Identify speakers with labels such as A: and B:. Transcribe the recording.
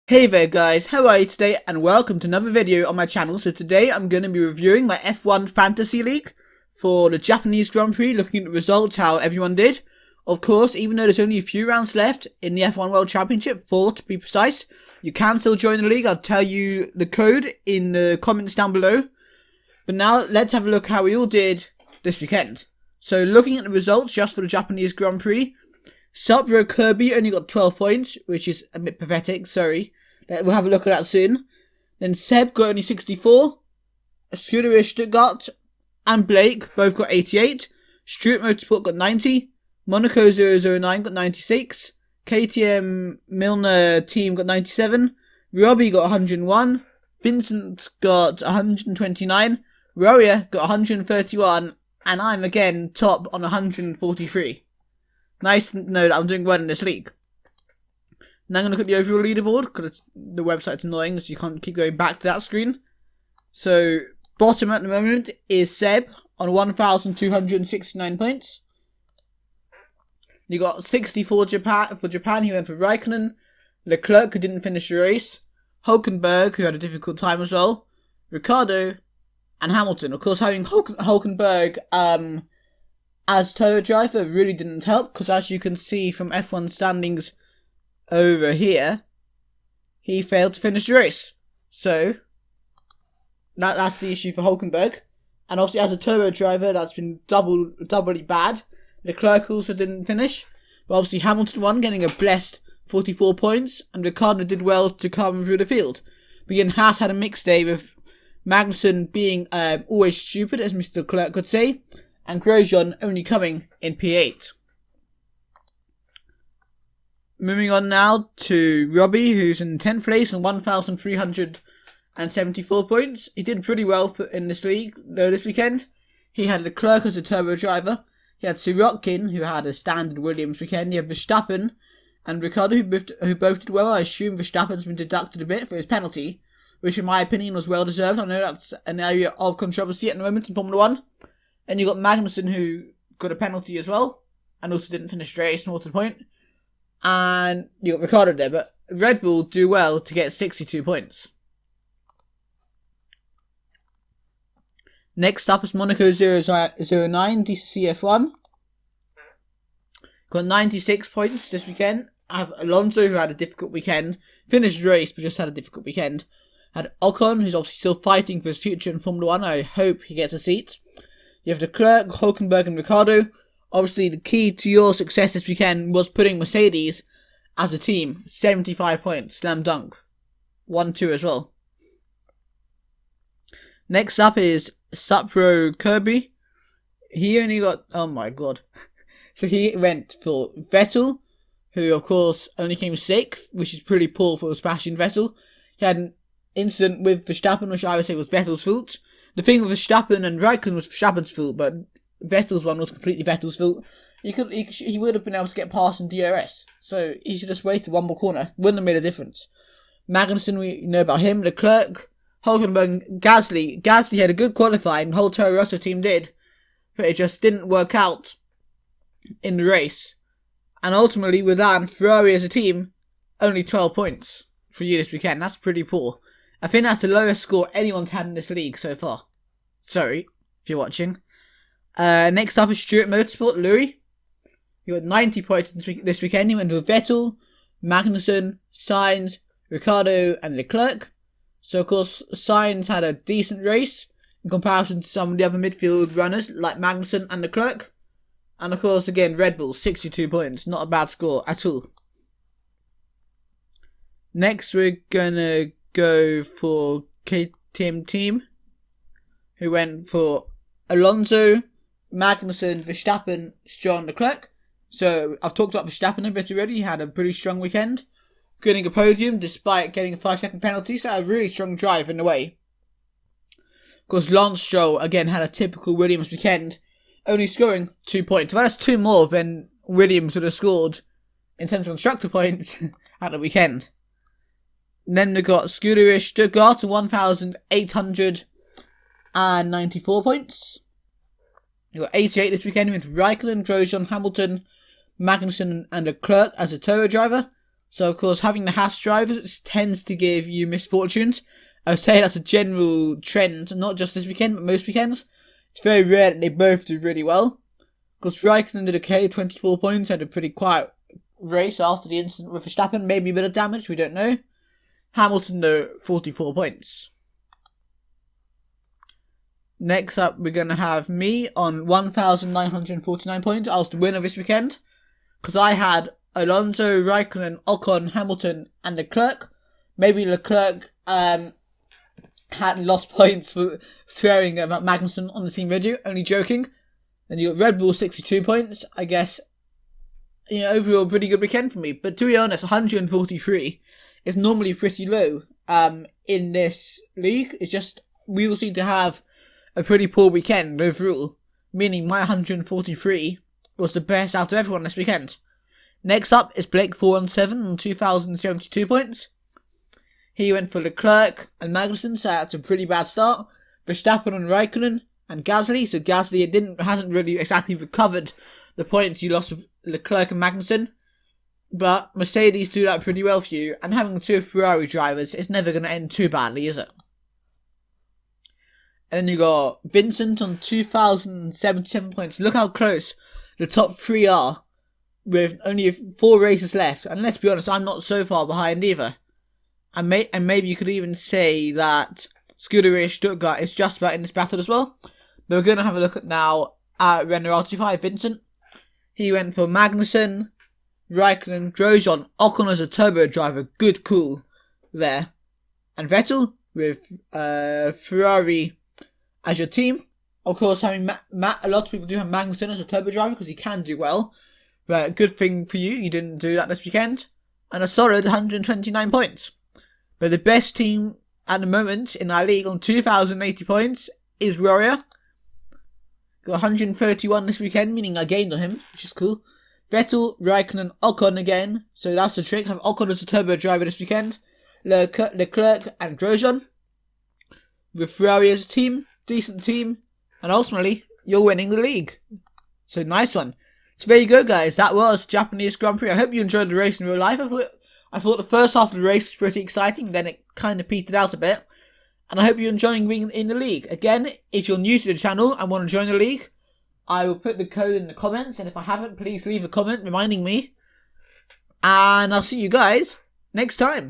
A: Hey there guys, how are you today, and welcome to another video on my channel. So today I'm going to be reviewing my F1 Fantasy League for the Japanese Grand Prix, looking at the results, how everyone did. Of course, even though there's only a few rounds left in the F1 World Championship, 4 to be precise, you can still join the league. I'll tell you the code in the comments down below. But now let's have a look how we all did this weekend. So looking at the results just for the Japanese Grand Prix, Sub-Zero Kirby only got 12 points, which is a bit pathetic, sorry. We'll have a look at that soon. Then Seb got only 64. Scooter Stuttgart and Blake both got 88. Stuart Motorsport got 90. Monaco 009 got 96. KTM Milner team got 97. Robbie got 101. Vincent got 129. Roya got 131. And I'm again top on 143. Nice to know that I'm doing well in this league. Now I'm going to look at the overall leaderboard, because the website's annoying, so you can't keep going back to that screen. So, bottom at the moment is Seb on 1,269 points. You got 60 for Japan, he went for Raikkonen. Leclerc, who didn't finish the race. Hulkenberg, who had a difficult time as well. Ricciardo, and Hamilton. Of course, having Hulkenberg as tow driver really didn't help, because as you can see from F1 standings over here, he failed to finish the race. So that's the issue for Hulkenberg. And obviously as a turbo driver, that's been doubly bad. Leclerc also didn't finish, but obviously Hamilton won, getting a blessed 44 points, and Ricciardo did well to come through the field. But again, Haas had a mixed day, with Magnussen being always stupid, as Mr. Leclerc could say, and Grosjean only coming in P8. Moving on now to Robbie, who's in 10th place on 1,374 points. He did pretty well in this league, though, this weekend. He had Leclerc as a turbo driver. He had Sirotkin, who had a standard Williams weekend. He had Verstappen and Ricciardo, who both did well. I assume Verstappen's been deducted a bit for his penalty, which in my opinion was well deserved. I know that's an area of controversy at the moment in Formula 1. And you got Magnussen, who got a penalty as well, and also didn't finish the race, more to the point. And you got Ricciardo there, but Red Bull do well to get 62 points. Next up is Monaco 009 DCF1. Got 96 points this weekend. I have Alonso, who had a difficult weekend. Finished the race, but just had a difficult weekend. Had Ocon, who's obviously still fighting for his future in Formula 1. I hope he gets a seat. You have Leclerc, Hulkenberg and Ricciardo. Obviously, the key to your success this weekend was putting Mercedes as a team. 75 points, slam dunk. 1-2 as well. Next up is Sub-Zero Kirby. He only got, oh my god. So he went for Vettel, who of course only came 6th, which is pretty poor for Sebastian Vettel. He had an incident with Verstappen, which I would say was Vettel's fault. The thing with Verstappen and Raikkonen was Verstappen's fault, but Vettel's one was completely Vettel's fault. He would have been able to get past in DRS, so he should have just waited one more corner. Wouldn't have made a difference. Magnussen, we know about him. Leclerc, Hulkenberg, Gasly. Gasly had a good qualifying, the whole Toro Rosso team did, but it just didn't work out in the race. And ultimately, with that and Ferrari as a team, only 12 points for you this weekend. That's pretty poor. I think that's the lowest score anyone's had in this league so far. Sorry, if you're watching. Next up is Stuart Motorsport, Louis. He got 90 points this weekend. He went with Vettel, Magnussen, Sainz, Ricciardo and Leclerc. So of course, Sainz had a decent race in comparison to some of the other midfield runners like Magnussen and Leclerc. And of course, again, Red Bull, 62 points. Not a bad score at all. Next, we're gonna go for KTM team, who went for Alonso, Magnussen, Verstappen, Stroll and Leclerc. So I've talked about Verstappen a bit already. He had a pretty strong weekend, getting a podium despite getting a 5-second penalty. So a really strong drive in a way. Of course, Lance Stroll again had a typical Williams weekend, only scoring 2 points. Well, that's 2 more than Williams would have scored in terms of constructor points at the weekend. Then we got Scooter Stuttgart, 1,894 points. You got 88 this weekend with Raikkonen, Grosjean, Hamilton, Magnussen and Leclerc as a Toro driver. So of course having the Haas drivers tends to give you misfortunes. I would say that's a general trend, not just this weekend, but most weekends. It's very rare that they both do really well. Because Raikkonen did okay, 24 points, had a pretty quiet race after the incident with Verstappen, maybe a bit of damage, we don't know. Hamilton though, 44 points. Next up, we're going to have me on 1,949 points. I was the winner this weekend. Because I had Alonso, Raikkonen, Ocon, Hamilton, and Leclerc. Maybe Leclerc had lost points for swearing about Magnussen on the team radio. Only joking. Then you got Red Bull, 62 points. I guess, overall pretty good weekend for me. But to be honest, 143 is normally pretty low in this league. It's just we all seem to have a pretty poor weekend overall, meaning my 143 was the best out of everyone this weekend. Next up is Blake 417 on 2,072 points. He went for Leclerc and Magnussen, so that's a pretty bad start. Verstappen and Raikkonen and Gasly, so Gasly hasn't really exactly recovered the points you lost with Leclerc and Magnussen. But Mercedes do that pretty well for you, and having two Ferrari drivers is never going to end too badly, is it? And then you got Vincent on 2,077 points. Look how close the top three are with only 4 races left. And let's be honest, I'm not so far behind either. And maybe you could even say that Scuderia Stuttgart is just about in this battle as well. But we're going to have a look at now at Renault RT5. Vincent, he went for Magnussen, Raikkonen, Grosjean, Ocon as a turbo driver. Good call there. And Vettel with Ferrari as your team. Of course, having a lot of people do have Magnussen as a turbo driver because he can do well. But good thing for you, you didn't do that this weekend. And a solid 129 points. But the best team at the moment in our league on 2,080 points is Warrior. Got 131 this weekend, meaning I gained on him, which is cool. Vettel, Raikkonen, Ocon again. So that's the trick. Have Ocon as a turbo driver this weekend. Leclerc and Grosjean. With Ferrari as a team. Decent team. And ultimately, you're winning the league. So nice one. So there you go, guys. That was Japanese Grand Prix. I hope you enjoyed the race in real life. I thought the first half of the race was pretty exciting. Then it kind of petered out a bit. And I hope you're enjoying being in the league. Again, if you're new to the channel and want to join the league, I will put the code in the comments. And if I haven't, please leave a comment reminding me. And I'll see you guys next time.